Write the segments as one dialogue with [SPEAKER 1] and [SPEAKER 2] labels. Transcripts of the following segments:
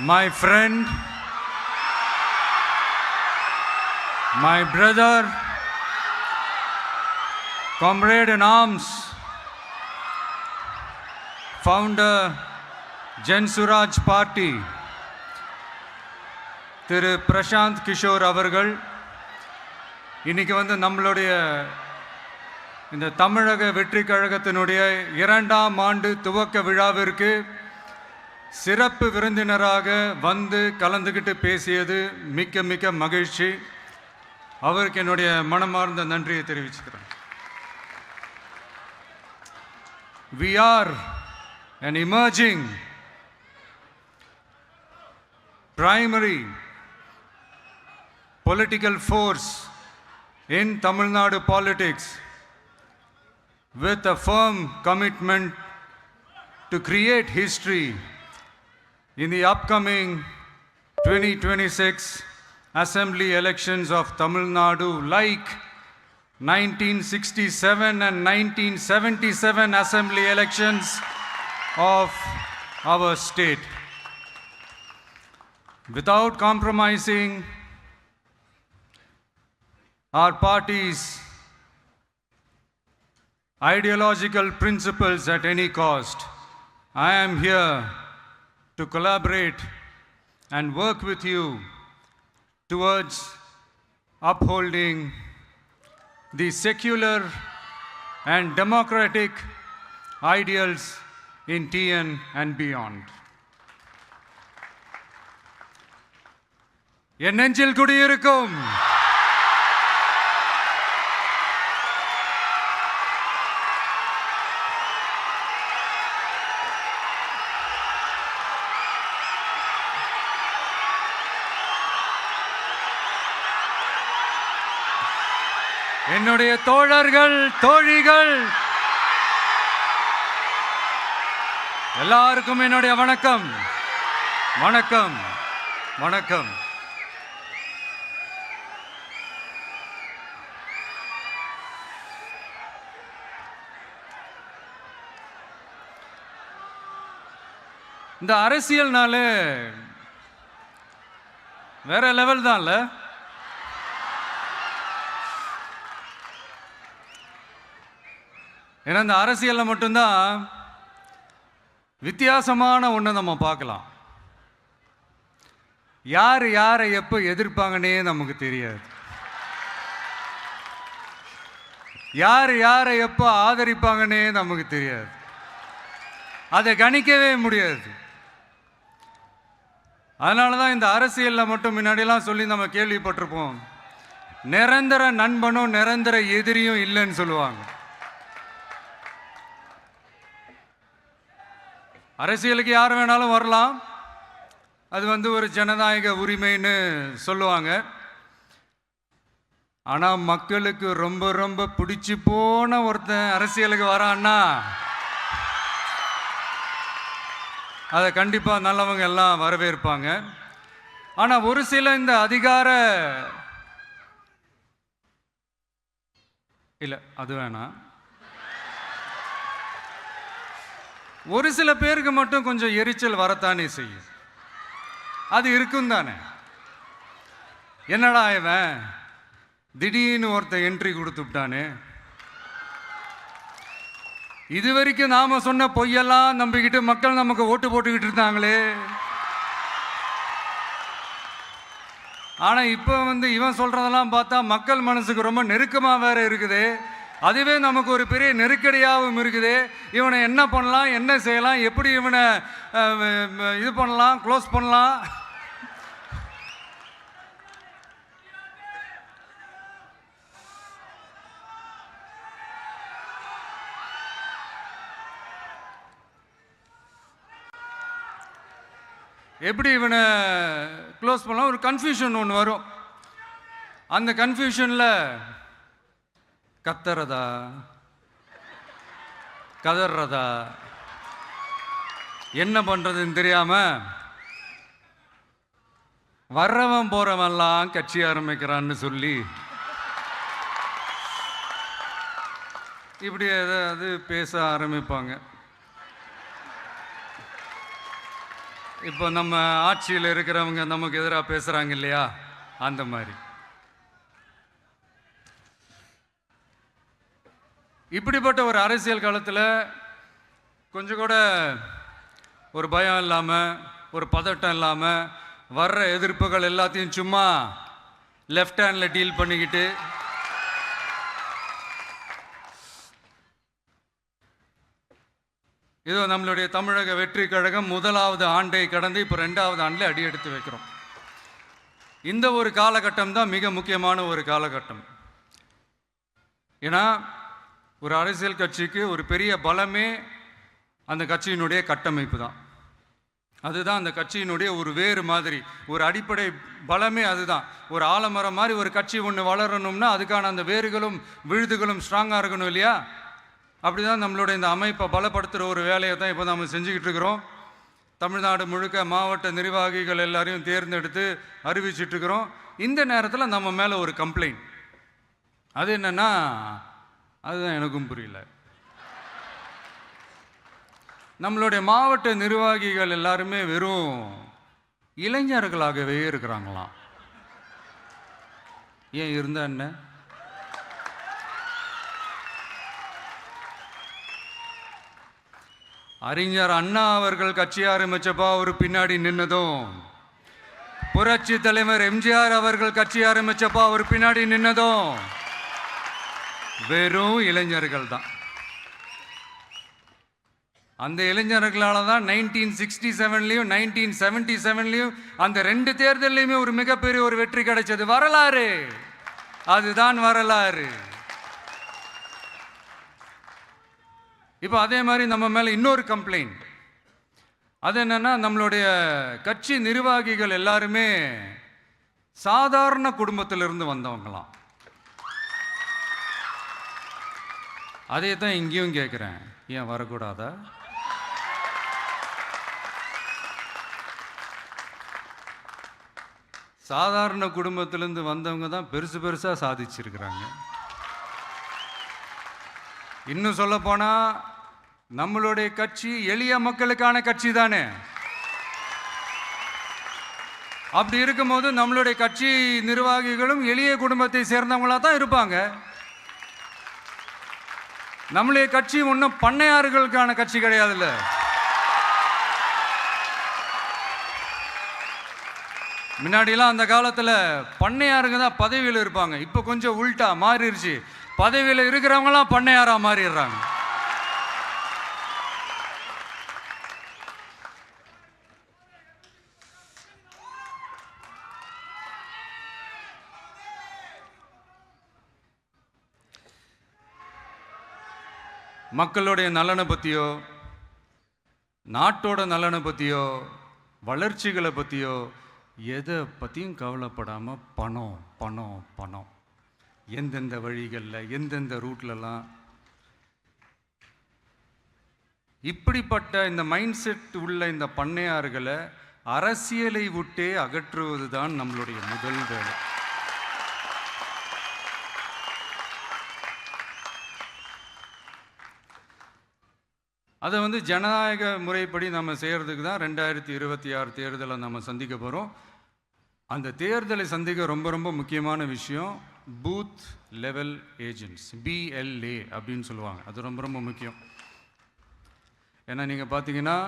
[SPEAKER 1] my friend, my brother, comrade in arms, founder, Jan Suraj Party, திரு பிரசாந்த் கிஷோர் அவர்கள் இன்னைக்கு நம்மளுடைய இந்த தமிழக வெற்றி கழகத்தினுடைய 2ஆம் ஆண்டு துவக்க விழாவிற்கு சிறப்பு விருந்தினராக கலந்துக்கிட்டு பேசியது மிக்க மிக்க மகிழ்ச்சி. அவருக்கு என்னுடைய மனமார்ந்த நன்றியை தெரிவிச்சுக்கிறேன். We are an emerging primary political force in Tamil Nadu politics with a firm commitment to create history in the upcoming 2026 assembly elections of Tamil Nadu, like 1967 and 1977 assembly elections of our state. Without compromising our party's ideological principles at any cost, I am here to collaborate and work with you towards upholding the secular and democratic ideals in TN and beyond. என் நெஞ்சில் குடியிருக்கும் என்னுடைய தோழர்கள், தோழிகள் எல்லாருக்கும் என்னுடைய வணக்கம். வணக்கம் வணக்கம். இந்த அரசியல்னாலே வேற லெவல் தான்ல. ஏன்னா இந்த அரசியலில் மட்டும்தான் வித்தியாசமான ஒன்று நம்ம பார்க்கலாம். யார் யாரை எப்போ எதிர்ப்பாங்கன்னே நமக்கு தெரியாது. யார் யாரை எப்போ ஆதரிப்பாங்கன்னே நமக்கு தெரியாது. அதை கணிக்கவே முடியாது. அதனால தான் இந்த அரசியலில் மட்டும் முன்னாடியெல்லாம் சொல்லி நம்ம கேள்விப்பட்டிருப்போம், நிரந்தர நண்பனும் நிரந்தர எதிரியும் இல்லைன்னு சொல்லுவாங்க. அரசியலுக்கு யார் வேணாலும் வரலாம், அது ஒரு ஜனநாயக உரிமைன்னு சொல்லுவாங்க. ஆனால் மக்களுக்கு ரொம்ப ரொம்ப பிடிச்சி போன ஒருத்தன் அரசியலுக்கு வரான்னா அதை கண்டிப்பாக நல்லவங்க எல்லாம் வரவேற்பாங்க. ஆனால் ஒரு சில இந்த அதிகார இல்லை அது வேணாம், ஒரு சில பேருக்கு மட்டும் கொஞ்சம் எரிச்சல் வரத்தானே செய்யும். அது இருக்கும் தானே. என்னடா இவன் திடீர்னு ஒருத்தன் என்ட்ரி கொடுத்துட்டானே, இது வரைக்கும் நாம சொன்ன பொய்யெல்லாம் நம்பிக்கிட்டு மக்கள் நமக்கு ஓட்டு போட்டுக்கிட்டு இருந்தாங்களே. ஆனால் இப்போ இவன் சொல்றதெல்லாம் பார்த்தா மக்கள் மனசுக்கு ரொம்ப நெருக்கமாக வேற இருக்குது. அதுவே நமக்கு ஒரு பெரிய நெருக்கடியாகவும் இருக்குது. இவனை என்ன பண்ணலாம், என்ன செய்யலாம், எப்படி இவனை இது பண்ணலாம், க்ளோஸ் பண்ணலாம். எப்படி இவனை க்ளோஸ் பண்ணலாம், ஒரு கன்ஃபியூஷன் ஒன்று வரும். அந்த கன்ஃபியூஷனில் கத்துறதா கதறதா என்ன பண்ணுறதுன்னு தெரியாமல் வர்றவன் போகிறவன்லாம் கட்சி ஆரம்பிக்கிறான்னு சொல்லி இப்படி ஏதாவது பேச ஆரம்பிப்பாங்க. இப்போ நம்ம ஆட்சியில் இருக்கிறவங்க நமக்கு எதிராக பேசுகிறாங்க இல்லையா, அந்த மாதிரி. இப்படிப்பட்ட ஒரு அரசியல் காலத்தில் கொஞ்சம் கூட ஒரு பயம் இல்லாமல், ஒரு பதட்டம் இல்லாமல், வர்ற எதிர்ப்புகள் எல்லாத்தையும் சும்மா லெஃப்ட் ஹேண்டில் டீல் பண்ணிக்கிட்டு இதோ நம்மளுடைய தமிழக வெற்றி கழகம் முதலாவது ஆண்டை கடந்து இப்போ 2வது ஆண்டில் அடி எடுத்து வைக்கிறோம். இந்த ஒரு காலகட்டம் தான் மிக முக்கியமான ஒரு காலகட்டம். ஏன்னா ஒரு அரசியல் கட்சிக்கு ஒரு பெரிய பலமே அந்த கட்சியினுடைய கட்டமைப்பு தான். அதுதான் அந்த கட்சியினுடைய ஒரு வேறு மாதிரி, ஒரு அடிப்படை பலமே அதுதான். ஒரு ஆலமரம் மாதிரி ஒரு கட்சி ஒன்று வளரணும்னா அதுக்கான அந்த வேர்களும் விழுதுகளும் ஸ்ட்ராங்காக இருக்கணும் இல்லையா? அப்படி தான் நம்மளுடைய இந்த அமைப்பை பலப்படுத்துகிற ஒரு வேலையை தான் இப்போ நம்ம செஞ்சுக்கிட்டு இருக்கிறோம். தமிழ்நாடு முழுக்க மாவட்ட நிர்வாகிகள் எல்லாரையும் தேர்ந்தெடுத்து அறிவிச்சிட்ருக்கிறோம். இந்த நேரத்தில் நம்ம மேலே ஒரு கம்ப்ளைண்ட், அது என்னென்னா, அதுதான் எனக்கும் புரியல. நம்மளுடைய மாவட்ட நிர்வாகிகள் எல்லாருமே வெறும் இளைஞர்களாகவே இருக்கிறாங்களாம். ஏன் இருந்தா என்ன? அறிஞர் அண்ணா அவர்கள் கட்சி ஆரம்பிச்சப்பா அவர் பின்னாடி நின்னதும், புரட்சி தலைவர் எம்ஜிஆர் அவர்கள் கட்சி ஆரம்பிச்சப்பா அவர் பின்னாடி நின்னதும் வெறும் இளைஞர்கள் தான். அந்த இளைஞர்களால தான் 1967லையும் 1977லையும் அந்த 2 தேர்தலையுமே ஒரு மிகப்பெரிய ஒரு வெற்றி கிடைச்சது. வரலாறு, அதுதான் வரலாறு. இப்போ அதே மாதிரி நம்ம மேலே இன்னொரு கம்ப்ளைண்ட், அது என்னன்னா, நம்மளுடைய கட்சி நிர்வாகிகள் எல்லாருமே சாதாரண குடும்பத்திலிருந்து வந்தவங்களாம். அதே தான் இங்கேயும் கேட்குறேன், ஏன் வரக்கூடாதா? சாதாரண குடும்பத்திலேருந்து வந்தவங்க தான் பெருசு பெருசாக சாதிச்சிருக்கிறாங்க. இன்னும் சொல்ல போனா நம்மளுடைய கட்சி எளிய மக்களுக்கான கட்சி தானே. அப்படி இருக்கும்போது நம்மளுடைய கட்சி நிர்வாகிகளும் எளிய குடும்பத்தை சேர்ந்தவங்களா தான் இருப்பாங்க. நம்மளுடைய கட்சி ஒன்றும் பண்ணையாறுகளுக்கான கட்சி கிடையாதுல்ல. முன்னாடிலாம் அந்த காலத்தில் பண்ணையாருங்க தான் பதவியில் இருப்பாங்க. இப்போ கொஞ்சம் உல்ட்டா மாறிடுச்சு, பதவியில் இருக்கிறவங்களாம் பண்ணையாரா மாறிடுறாங்க. மக்களுடைய நலனை பற்றியோ, நாட்டோட நலனை பற்றியோ, வளர்ச்சிகளை பற்றியோ எதை பற்றியும் கவலைப்படாமல் பணம் பணம் பணம், எந்தெந்த வழிகளில் எந்தெந்த ரூட்லலாம், இப்படிப்பட்ட இந்த மைண்ட் செட் உள்ள இந்த பண்ணையார்களை அரசியலை விட்டே அகற்றுவது தான் நம்மளுடைய முதல் வேலை. அதை ஜனநாயக முறைப்படி நம்ம செய்கிறதுக்கு தான் 2026 தேர்தலை நம்ம சந்திக்க போகிறோம். அந்த தேர்தலை சந்திக்க ரொம்ப ரொம்ப முக்கியமான விஷயம் பூத் லெவல் ஏஜென்ட்ஸ், BLA அப்படின்னு சொல்லுவாங்க. அது ரொம்ப ரொம்ப முக்கியம். ஏன்னா நீங்கள் பார்த்தீங்கன்னா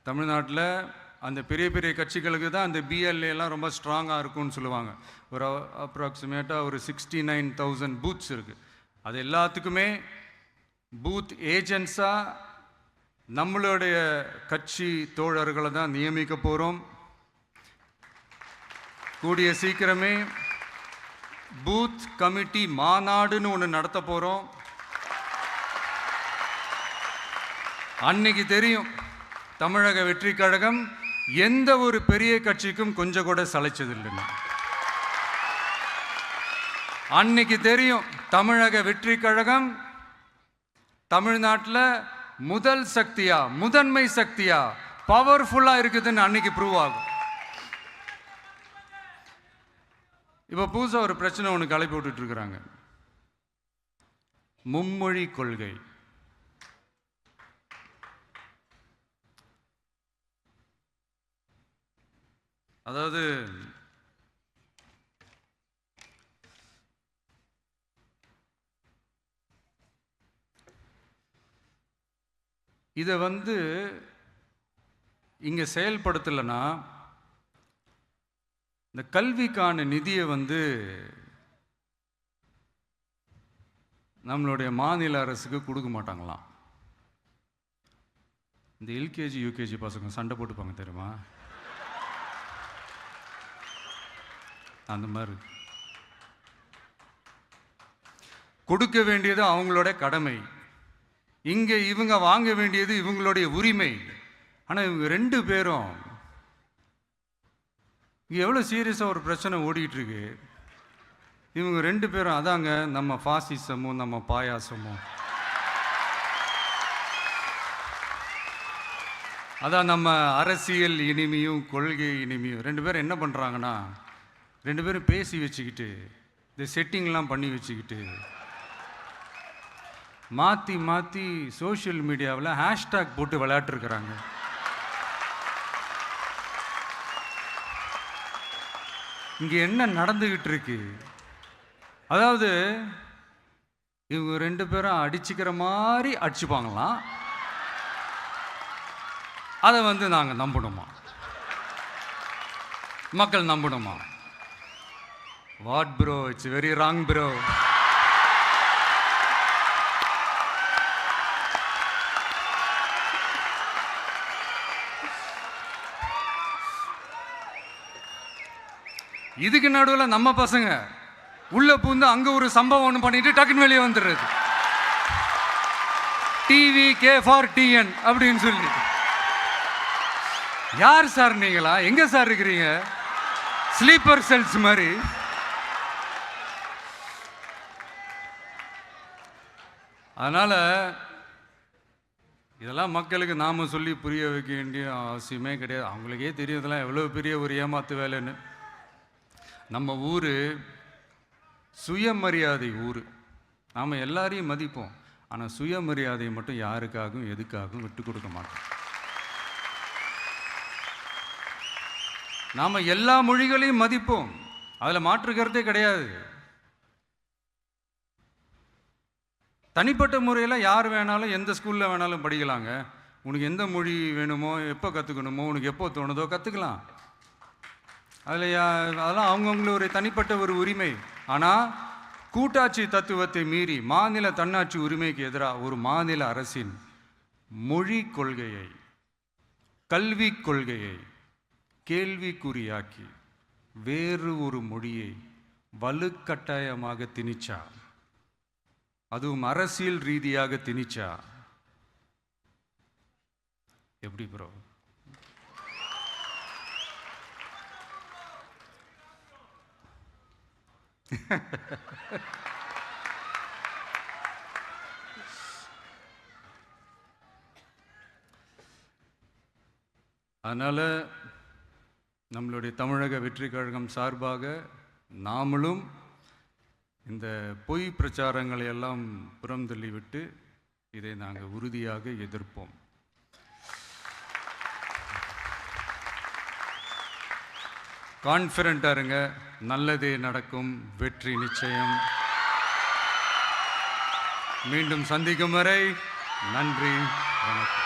[SPEAKER 1] தமிழ்நாட்டில் அந்த பெரிய பெரிய கட்சிகளுக்கு தான் அந்த BLAலாம் ரொம்ப ஸ்ட்ராங்காக இருக்கும்னு சொல்லுவாங்க. ஒரு அப்ராக்சிமேட்டாக ஒரு 69,000 பூத்ஸ் இருக்குது. அது எல்லாத்துக்குமே பூத் ஏஜென்ட்ஸாக நம்மளுடைய கட்சி தோழர்களை தான் நியமிக்க போகிறோம். கூடிய சீக்கிரமே பூத் கமிட்டி மாநாடுன்னு ஒன்று நடத்த போகிறோம். அன்னைக்கு தெரியும் தமிழக வெற்றி கழகம் எந்த ஒரு பெரிய கட்சிக்கும் கொஞ்சம் கூட சளைச்சதில்லைன்னு. அன்னைக்கு தெரியும் தமிழக வெற்றி கழகம் தமிழ்நாட்டில் முதல் சக்தியா, முதன்மை சக்தியா, பவர்ஃபுல்லாக இருக்குதுன்னு அன்னைக்கு ப்ரூவ் ஆகும். இப்போ புதுசாக ஒரு பிரச்சனை ஒன்று கிளப்பி விட்டுட்டு இருக்கிறாங்க, மும்மொழி கொள்கை. அதாவது இதை இங்கே செயல்படுத்தலைன்னா இந்த கல்விக்கான நிதியை நம்மளுடைய மாநில அரசுக்கு கொடுக்க மாட்டாங்களாம். இந்த எல்கேஜி யூகேஜி பசங்க சண்டை போட்டுப்பாங்க தெரியுமா, அந்த மாதிரி கொடுக்க வேண்டியது அவங்களோட கடமை, இங்கே இவங்க வாங்க வேண்டியது இவங்களுடைய உரிமை. ஆனால் இவங்க 2 பேரும் இங்கே எவ்வளோ சீரியஸாக ஒரு பிரச்சனை ஓடிக்கிட்டு இருக்கு. இவங்க 2 பேரும் அதாங்க நம்ம ஃபாசிசமும் நம்ம பாயாசமும், அதான் நம்ம அரசியல் இனிமையும் கொள்கை இனிமையும். 2 பேரும் என்ன பண்ணுறாங்கன்னா 2 பேரும் பேசி வச்சுக்கிட்டு இந்த செட்டிங்லாம் பண்ணி வச்சுக்கிட்டு மாற்றி மாற்றி சோஷியல் மீடியாவில் ஹேஷ்டாக் போட்டு விளையாட்டுருக்குறாங்க. இங்கே என்ன நடந்துக்கிட்டு இருக்கு, அதாவது இவங்க 2 பேரும் அடிச்சுக்கிற மாதிரி அடிச்சுப்பாங்களாம். அதை நாங்கள் நம்பணுமா, மக்கள் நம்பணுமா? What bro, it's very wrong bro. இதுக்கு நடுவில் நம்ம பசங்க உள்ள பூந்து அங்கே ஒரு சம்பவம் ஒன்று பண்ணிட்டு டக்குன்னு வெளியே வந்துடுறது. டிவி கே ஃபார் டிஎன் அப்படின்னு சொல்லி. யார் சார் நீங்களா, எங்க சார் இருக்கிறீங்க? ஸ்லீப்பர் செல்ஸ் மாதிரி. அதனால இதெல்லாம் மக்களுக்கு நாம சொல்லி புரிய வைக்க வேண்டிய அவசியமே கிடையாது. அவங்களுக்கே தெரியுதெல்லாம் எவ்வளோ பெரிய ஒரு ஏமாத்து வேலைன்னு. நம்ம ஊர் சுயமரியாதை ஊர், நாம் எல்லாரையும் மதிப்போம். ஆனால் சுயமரியாதையை மட்டும் யாருக்காகவும் எதுக்காகவும் விட்டு கொடுக்க மாட்டோம். நாம் எல்லா மொழிகளையும் மதிப்போம், அதில் மாற்றுக்கிறதே கிடையாது. தனிப்பட்ட முறையில் யார் வேணாலும் எந்த ஸ்கூலில் வேணாலும் படிக்கலாங்க. உனக்கு எந்த மொழி வேணுமோ, எப்போ கற்றுக்கணுமோ, உனக்கு எப்போ தோணுதோ கற்றுக்கலாம். அதெல்லாம் அவங்கவுங்களோட தனிப்பட்ட ஒரு உரிமை. ஆனால் கூட்டாட்சி தத்துவத்தை மீறி மாநில தன்னாட்சி உரிமைக்கு எதிராக ஒரு மாநில அரசின் மொழி கொள்கையை, கல்வி கொள்கையை கேள்விக்குறியாக்கி வேறு ஒரு மொழியை வலுக்கட்டாயமாக திணிச்சா, அதுவும் அரசியல் ரீதியாக திணிச்சா எப்படி ப்ரோ? அதனால் நம்மளுடைய தமிழக வெற்றி கழகம் சார்பாக நாமளும் இந்த பொய் பிரச்சாரங்களை எல்லாம் புறம் தள்ளிவிட்டு இதை நாங்கள் உறுதியாக எதிர்ப்போம். கான்ஃபிடென்ட்டாக இருங்க, நல்லதே நடக்கும், வெற்றி நிச்சயம். மீண்டும் சந்திக்கும் வரை நன்றி, வணக்கம்.